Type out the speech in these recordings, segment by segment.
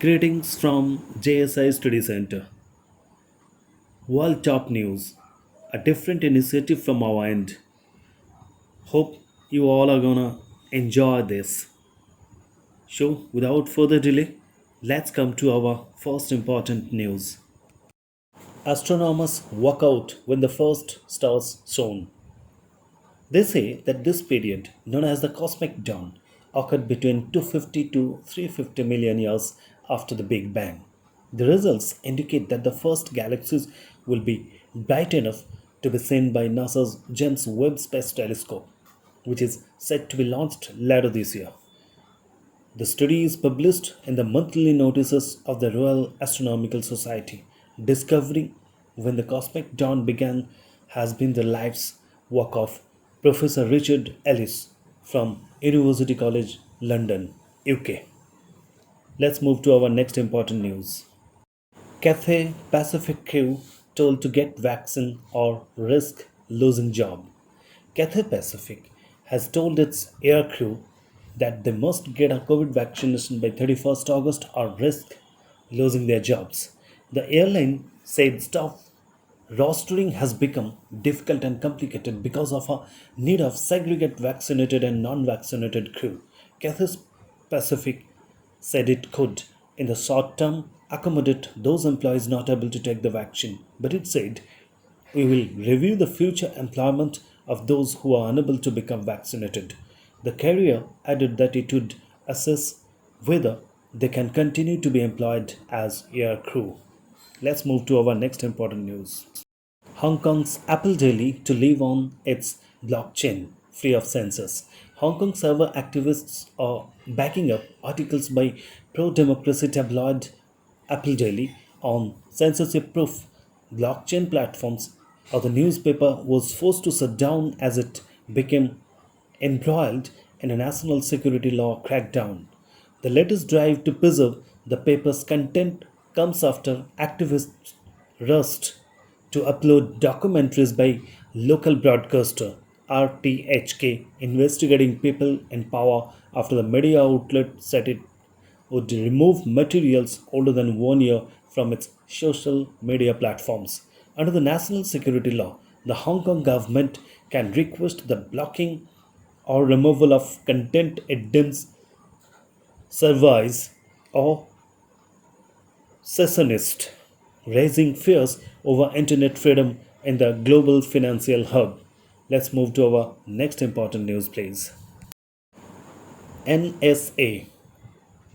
Greetings from JSI Study Center. World Top News, a different initiative from our end. Hope you all are gonna enjoy this. So, without further delay, let's come to our first important news. Astronomers walk out when the first stars shone. They say that this period, known as the cosmic dawn, occurred between 250 to 350 million years after the Big Bang. The results indicate that the first galaxies will be bright enough to be seen by NASA's James Webb Space Telescope, which is set to be launched later this year. The study is published in the monthly notices of the Royal Astronomical Society. Discovering when the cosmic dawn began has been the life's work of Professor Richard Ellis from University College London, UK. Let's move to our next important news. Cathay Pacific crew told to get vaccine or risk losing job. Cathay Pacific has told its air crew that they must get a COVID vaccination by 31st August or risk losing their jobs. The airline said staff rostering has become difficult and complicated because of a need of segregate vaccinated and non-vaccinated crew. Cathay Pacific said it could, in the short term, accommodate those employees not able to take the vaccine, but it said we will review the future employment of those who are unable to become vaccinated. The carrier added that it would assess whether they can continue to be employed as air crew. Let's move to our next important news. Hong Kong's Apple Daily to live on its blockchain, free of censors. Hong Kong server activists are backing up articles by pro-democracy tabloid Apple Daily on censorship-proof blockchain platforms, or the newspaper was forced to shut down as it became embroiled in a national security law crackdown. The latest drive to preserve the paper's content comes after activists rushed to upload documentaries by local broadcaster RTHK investigating people in power after the media outlet said it would remove materials older than 1 year from its social media platforms. Under the national security law, the Hong Kong government can request the blocking or removal of content it deems service or secessionist, raising fears over internet freedom in the global financial hub. Let's move to our next important news, please. NSA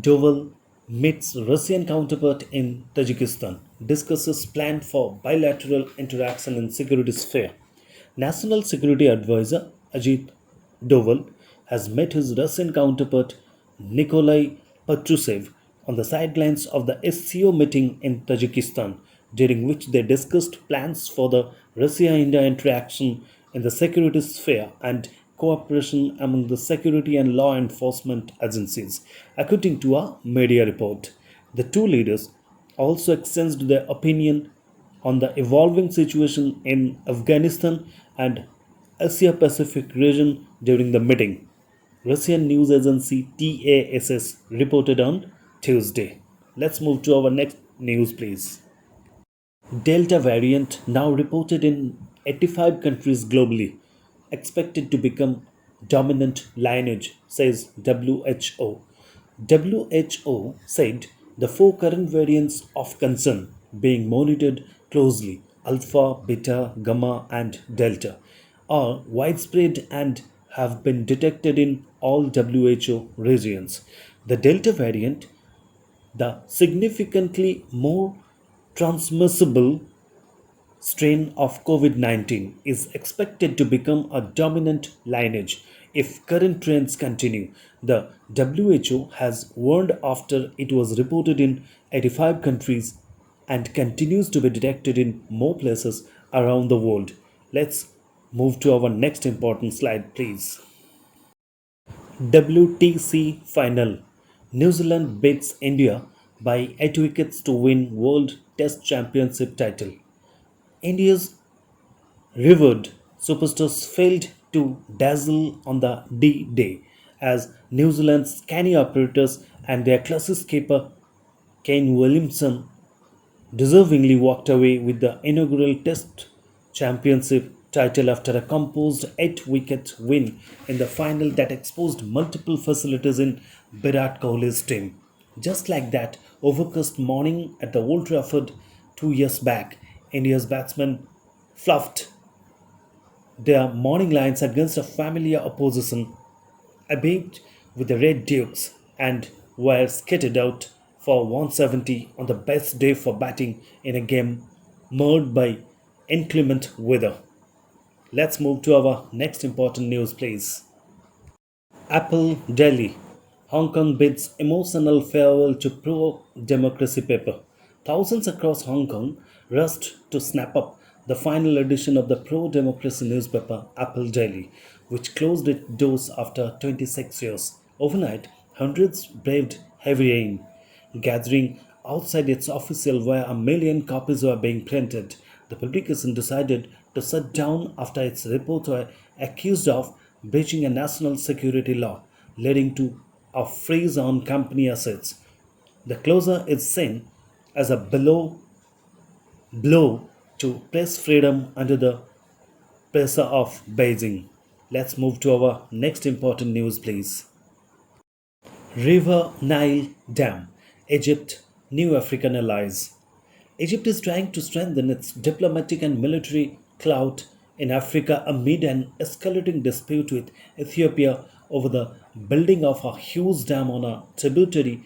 Daval meets Russian counterpart in Tajikistan, discusses plan for bilateral interaction in security sphere. National Security Advisor Ajit Doval has met his Russian counterpart Nikolai Patrushev on the sidelines of the SCO meeting in Tajikistan, during which they discussed plans for the Russia-India interaction in the security sphere and cooperation among the security and law enforcement agencies, according to a media report. The two leaders also exchanged their opinion on the evolving situation in Afghanistan and Asia Pacific region during the meeting. Russian news agency TASS reported on Tuesday. Let's move to our next news, please. Delta variant now reported in 85 countries globally, expected to become dominant lineage, says WHO. WHO said the four current variants of concern being monitored closely, alpha, beta, gamma, and delta, are widespread and have been detected in all WHO regions. The delta variant, the significantly more transmissible strain of COVID 19, is expected to become a dominant lineage if current trends continue. The WHO has warned after it was reported in 85 countries and continues to be detected in more places around the world. Let's move to our next important slide, please. WTC final. New Zealand beats India by 8 wickets to win World Test Championship title. India's revered superstars failed to dazzle on the D Day as New Zealand's canny operators and their classes keeper Kane Williamson deservingly walked away with the inaugural Test Championship title after a composed 8 wicket win in the final that exposed multiple facilities in Virat Kohli's team. Just like that overcast morning at the Old Trafford 2 years back, India's batsmen fluffed their morning lines against a familiar opposition, albeit with the Red Dukes, and were skated out for 170 on the best day for batting in a game marred by inclement weather. Let's move to our next important news, please. Apple Delhi. Hong Kong bids emotional farewell to pro democracy paper. Thousands across Hong Kong rushed to snap up the final edition of the pro democracy newspaper Apple Daily, which closed its doors after 26 years. Overnight, hundreds braved heavy rain, gathering outside its official where a million copies were being printed. The publication decided to shut down after its reports were accused of breaching a national security law, leading to a freeze on company assets. The closure is seen as a blow to press freedom under the pressure of Beijing. Let's move to our next important news, please. River Nile Dam. Egypt, new African allies. Egypt is trying to strengthen its diplomatic and military clout in Africa amid an escalating dispute with Ethiopia over the building of a huge dam on a tributary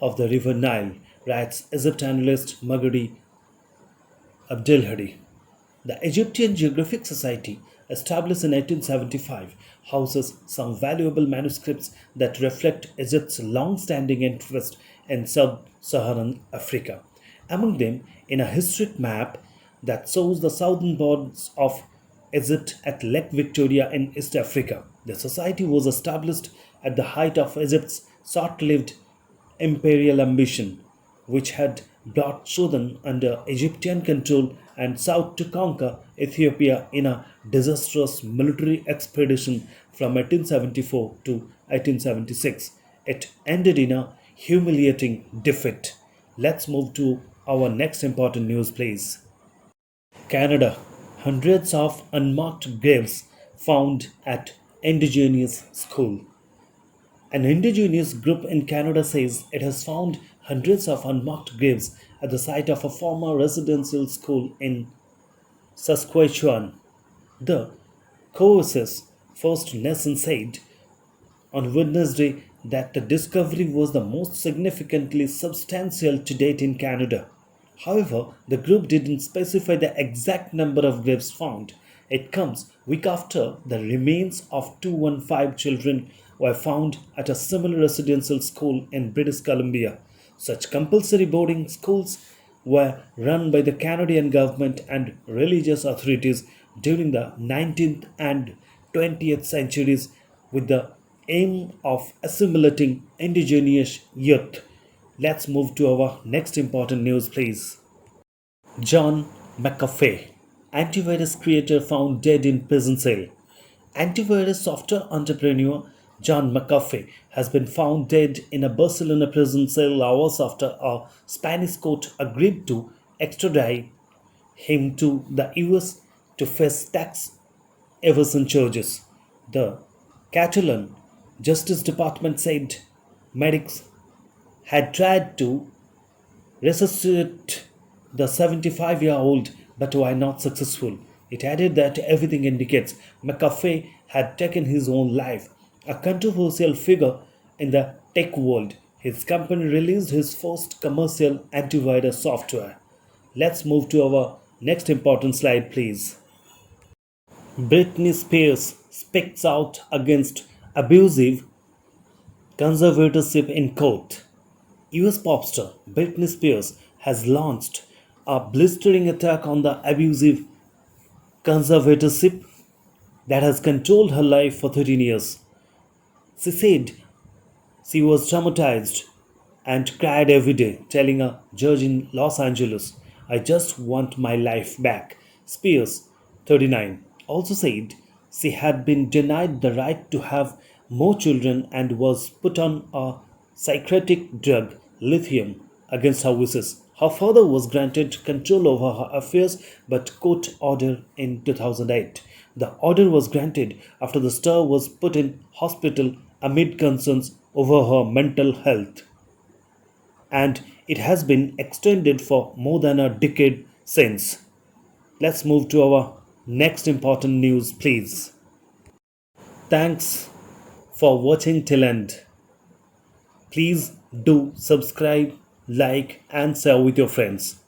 of the river Nile, writes Egypt analyst Magadi Abdelhadi. The Egyptian Geographic Society, established in 1875, houses some valuable manuscripts that reflect Egypt's long standing interest in sub Saharan Africa. Among them, in a historic map that shows the southern borders of Egypt at Lake Victoria in East Africa. The society was established at the height of Egypt's short lived imperial ambition, which had brought Sudan under Egyptian control and south to conquer Ethiopia in a disastrous military expedition from 1874 to 1876. It ended in a humiliating defeat. Let's move to our next important news, please. Canada. Hundreds of unmarked graves found at indigenous school. An indigenous group in Canada says it has found hundreds of unmarked graves at the site of a former residential school in Saskatchewan. The COS's First Nation said on Wednesday that the discovery was the most significantly substantial to date in Canada. However, the group didn't specify the exact number of graves found. It comes week after the remains of 215 children were found at a similar residential school in British Columbia. Such compulsory boarding schools were run by the Canadian government and religious authorities during the 19th and 20th centuries with the aim of assimilating indigenous youth. Let's move to our next important news, please. John McAfee, antivirus creator found dead in prison cell. Antivirus software entrepreneur John McAfee has been found dead in a Barcelona prison cell hours after a Spanish court agreed to extradite him to the US to face tax evasion charges. The Catalan Justice Department said medics had tried to resuscitate the 75-year-old but were not successful. It added that everything indicates McAfee had taken his own life. A controversial figure in the tech world, his company released his first commercial antivirus software. Let's move to our next important slide, please. Britney Spears speaks out against abusive conservatorship in court. US pop star Britney Spears has launched a blistering attack on the abusive conservatorship that has controlled her life for 13 years. She said she was traumatized and cried every day, telling a judge in Los Angeles, I just want my life back. Spears, 39, also said she had been denied the right to have more children and was put on a psychiatric drug, lithium, against her wishes. Her father was granted control over her affairs but court order in 2008. The order was granted after the star was put in hospital amid concerns over her mental health, and it has been extended for more than a decade since. Let's move to our next important news, please. Thanks for watching till end. Please do subscribe, like, and share with your friends.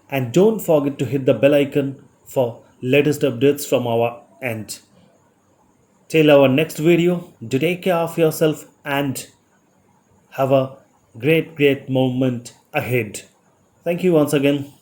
And don't forget to hit the bell icon for latest updates from our end. Till our next video, do take care of yourself and have a great moment ahead. Thank you once again.